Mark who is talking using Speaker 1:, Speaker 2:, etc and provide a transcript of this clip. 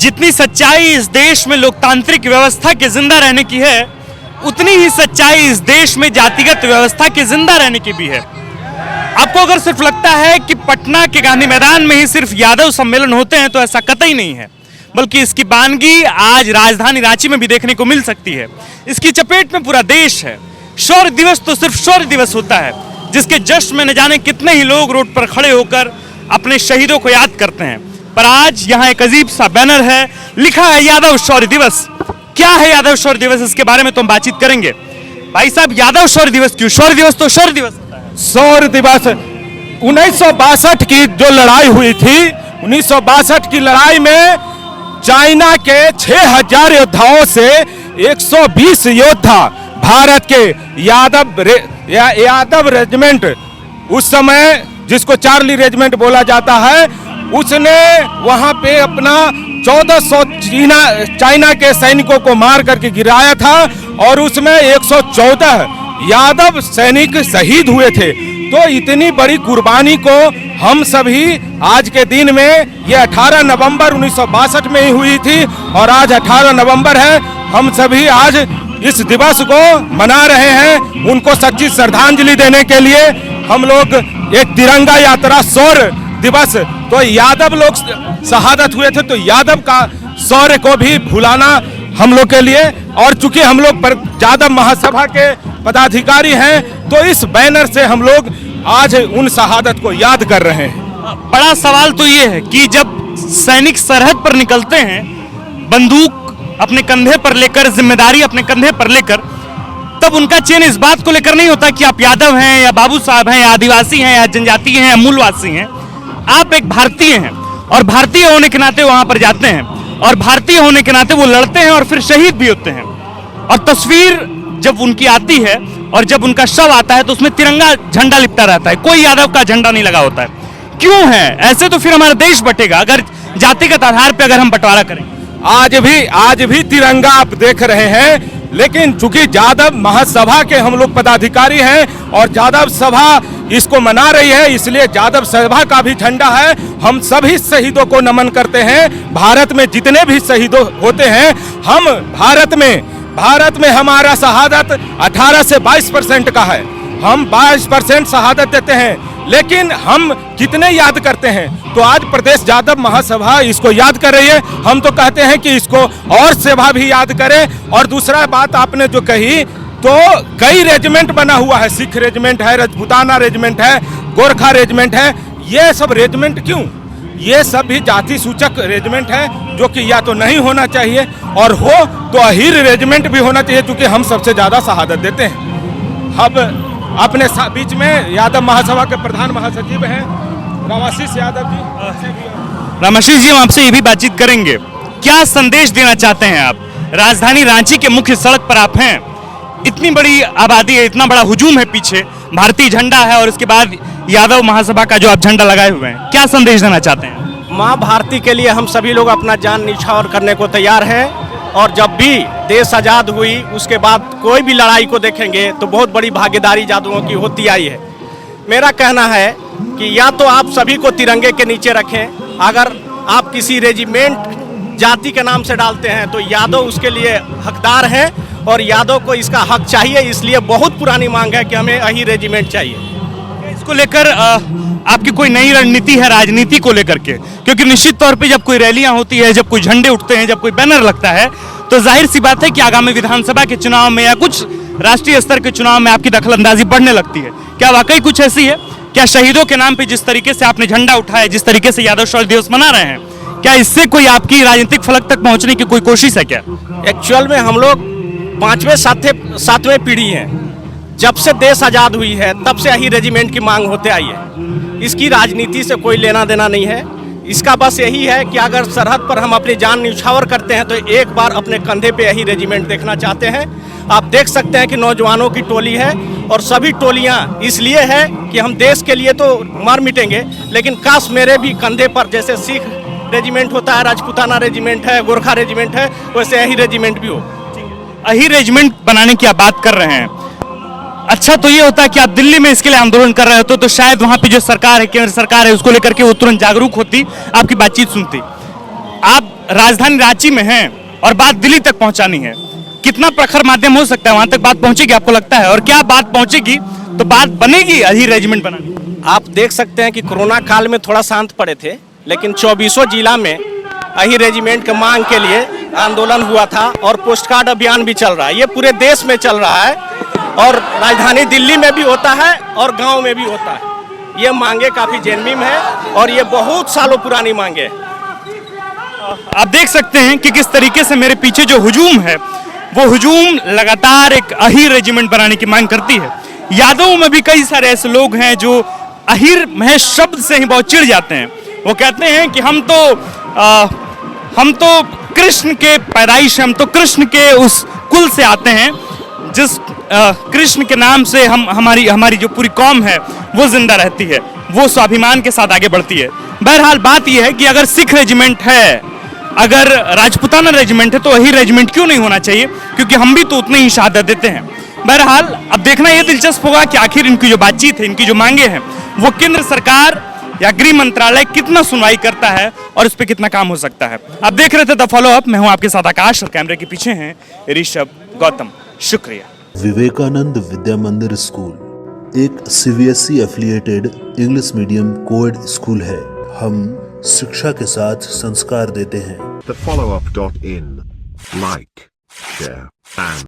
Speaker 1: जितनी सच्चाई इस देश में लोकतांत्रिक व्यवस्था के जिंदा रहने की है, उतनी ही सच्चाई इस देश में जातिगत व्यवस्था के जिंदा रहने की भी है। आपको अगर सिर्फ लगता है कि पटना के गांधी मैदान में ही सिर्फ यादव सम्मेलन होते हैं, तो ऐसा कतई नहीं है, बल्कि इसकी बानगी आज राजधानी रांची में भी देखने को मिल सकती है। इसकी चपेट में पूरा देश है। शौर्य दिवस तो सिर्फ शौर्य दिवस होता है, जिसके जश्न में न जाने कितने ही लोग रोड पर खड़े होकर अपने शहीदों को याद करते हैं। पर आज यहाँ एक अजीब सा बैनर है, लिखा है यादव शौर्य दिवस। क्या है यादव शौर्य दिवस, इसके बारे में तो हम बातचीत करेंगे। भाई साहब, यादव शौर्य दिवस क्यों? शौर्य दिवस तो शौर्य दिवस होता है।
Speaker 2: शौर्य दिवस 1962 की जो लड़ाई हुई थी, 1962 की लड़ाई में चाइना के 6000 योद्धाओं से 120 योद्धा भारत के यादव रेजिमेंट, उस समय जिसको चार्ली रेजिमेंट बोला जाता है, उसने वहां पे अपना 1400 चाइना के सैनिकों को मार करके गिराया था और उसमें 114 यादव सैनिक शहीद हुए थे। तो इतनी बड़ी कुर्बानी को हम सभी आज के दिन में, ये 18 नवंबर 1962 में ही हुई थी और आज 18 नवंबर है, हम सभी आज इस दिवस को मना रहे हैं। उनको सच्ची श्रद्धांजलि देने के लिए हम लोग एक तिरंगा यात्रा शौर्य दिवस, तो यादव लोग शहादत हुए थे, तो यादव का शौर्य को भी भुलाना हम लोग के लिए, और चूंकि हम लोग यादव महासभा के पदाधिकारी हैं, तो इस बैनर से हम लोग आज उन शहादत को याद कर रहे हैं।
Speaker 1: बड़ा सवाल तो ये है कि जब सैनिक सरहद पर निकलते हैं, बंदूक अपने कंधे पर लेकर, जिम्मेदारी अपने कंधे पर लेकर, तब उनका चयन इस बात को लेकर नहीं होता कि आप यादव हैं या बाबू साहब हैं या आदिवासी हैं या जनजातीय हैं या मूलवासी हैं। आप एक भारतीय हैं और भारतीय होने के नाते वहां पर जाते हैं और भारतीय होने के नाते वो लड़ते हैं और फिर शहीद भी होते हैं। और तस्वीर जब उनकी आती है और जब उनका शव आता है, तो उसमें तिरंगा झंडा लिपटा रहता है, कोई यादव का झंडा नहीं लगा होता है। क्यों है ऐसे? तो फिर हमारा देश बटेगा अगर जातिगत आधार पर अगर हम बंटवारा करें।
Speaker 2: आज भी तिरंगा आप देख रहे हैं, लेकिन चूंकि यादव महासभा के हम लोग पदाधिकारी हैं और यादव सभा इसको मना रही है, इसलिए यादव सभा का भी झंडा है। हम सभी शहीदों को नमन करते हैं। भारत में जितने भी शहीद होते हैं, हम भारत में हमारा शहादत 18 से 22% का है। हम 22% शहादत देते हैं, लेकिन हम कितने याद करते हैं? तो आज प्रदेश यादव महासभा इसको याद कर रही है। हम तो कहते हैं कि इसको और सभा भी याद करें। और दूसरा बात आपने जो कही, तो कई रेजिमेंट बना हुआ है, सिख रेजिमेंट है, राजपूताना रेजिमेंट है, गोरखा रेजिमेंट है। ये सब रेजिमेंट क्यों? ये सब भी जाति सूचक रेजिमेंट है, जो कि या तो नहीं होना चाहिए और हो तो अहीर रेजिमेंट भी होना चाहिए, क्योंकि हम सबसे ज्यादा शहादत देते हैं। अब अपने बीच में यादव महासभा के प्रधान महासचिव हैं रामाशीष यादव जी।
Speaker 1: रामाशीष जी, हम आपसे ये भी बातचीत करेंगे। क्या संदेश देना चाहते हैं आप? राजधानी रांची के मुख्य सड़क पर आप हैं, इतनी बड़ी आबादी है, इतना बड़ा हुजूम है, पीछे भारतीय झंडा है और उसके बाद यादव महासभा का जो आप झंडा लगाए हुए हैं, क्या संदेश देना चाहते हैं?
Speaker 3: माँ भारती के लिए हम सभी लोग अपना जान न्यौछावर करने को तैयार हैं। और जब भी देश आज़ाद हुई, उसके बाद कोई भी लड़ाई को देखेंगे तो बहुत बड़ी भागीदारी यादवों की होती आई है। मेरा कहना है कि या तो आप सभी को तिरंगे के नीचे रखें, अगर आप किसी रेजिमेंट जाति के नाम से डालते हैं तो यादव उसके लिए हकदार हैं और यादव को इसका हक चाहिए। इसलिए बहुत पुरानी मांग है कि हमें यही रेजिमेंट चाहिए।
Speaker 1: इसको लेकर आपकी कोई नई रणनीति है राजनीति को लेकर के? क्योंकि निश्चित तौर पे जब कोई रैलियां होती है, जब कोई झंडे उठते हैं, जब कोई बैनर लगता है, तो जाहिर सी बात है कि आगामी विधानसभा के चुनाव में या कुछ राष्ट्रीय स्तर के चुनाव में आपकी दखलंदाजी बढ़ने लगती है। क्या वाकई कुछ ऐसी है? क्या शहीदों के नाम पे जिस तरीके से आपने झंडा उठाया, जिस तरीके से यादव शौर्य दिवस मना रहे हैं, क्या इससे कोई आपकी राजनीतिक फलक तक पहुंचने की कोई कोशिश है क्या?
Speaker 3: एक्चुअल में हम लोग 5वें 7वें पीढ़ी हैं। जब से देश आज़ाद हुई है, तब से यही रेजिमेंट की मांग होते आई है। इसकी राजनीति से कोई लेना देना नहीं है। इसका बस यही है कि अगर सरहद पर हम अपनी जान न्यौछावर करते हैं, तो एक बार अपने कंधे पे यही रेजिमेंट देखना चाहते हैं। आप देख सकते हैं कि नौजवानों की टोली है और सभी टोलियां इसलिए है कि हम देश के लिए तो मर मिटेंगे, लेकिन काश मेरे भी कंधे पर, जैसे सिख रेजिमेंट होता है, राजपूताना रेजिमेंट है, गोरखा रेजिमेंट है, वैसे यही रेजिमेंट भी हो।
Speaker 1: यही रेजिमेंट बनाने की आप बात कर रहे हैं। अच्छा, तो ये होता है कि आप दिल्ली में इसके लिए आंदोलन कर रहे होते तो शायद वहां पे जो सरकार है, केंद्र सरकार है, उसको लेकर के वो तुरंत जागरूक होती, आपकी बातचीत सुनती। आप राजधानी रांची में हैं और बात दिल्ली तक पहुंचानी है, कितना प्रखर माध्यम हो सकता है, वहां तक बात पहुंचेगी आपको लगता है? और क्या बात पहुंचेगी तो बात बनेगी अहीर रेजिमेंट बनाने?
Speaker 3: आप देख सकते हैं कि कोरोना काल में थोड़ा शांत पड़े थे, लेकिन 24 जिला में अहीर रेजिमेंट के मांग के लिए आंदोलन हुआ था और पोस्ट कार्ड अभियान भी चल रहा है। ये पूरे देश में चल रहा है और राजधानी दिल्ली में भी होता है और गांव में भी होता है। ये मांगे काफी जेन्युइन है और ये बहुत सालों पुरानी मांगे है।
Speaker 1: आप देख सकते हैं कि किस तरीके से मेरे पीछे जो हुजूम है वो हुजूम लगातार एक अहीर रेजिमेंट बनाने की मांग करती है। यादवों में भी कई सारे ऐसे लोग हैं जो अहीर महज शब्द से ही बहुत चिढ़ जाते हैं। वो कहते हैं कि हम तो कृष्ण के पैदाइश, हम तो कृष्ण के उस कुल से आते हैं जिस कृष्ण के नाम से हमारी जो पूरी कौम है वो जिंदा रहती है, वो स्वाभिमान के साथ आगे बढ़ती है। बहरहाल बात यह है कि अगर सिख रेजिमेंट है, अगर राजपुताना रेजिमेंट है, तो अहीर रेजिमेंट क्यों नहीं होना चाहिए? क्योंकि हम भी तो उतने ही शहादत देते हैं। बहरहाल अब देखना यह दिलचस्प होगा कि आखिर इनकी जो बातचीत है, इनकी जो मांगे हैं, वो केंद्र सरकार या गृह मंत्रालय कितना सुनवाई करता है और इस पे कितना काम हो सकता है। आप देख रहे थे द फॉलो अप, मैं हूं आपके साथ आकाश और कैमरे के पीछे हैं ऋषभ गौतम। शुक्रिया।
Speaker 4: विवेकानंद विद्या मंदिर स्कूल एक CBSE affiliated English medium coed school है। हम शिक्षा के साथ संस्कार देते हैं।
Speaker 5: thefollowup.in. Like, share, and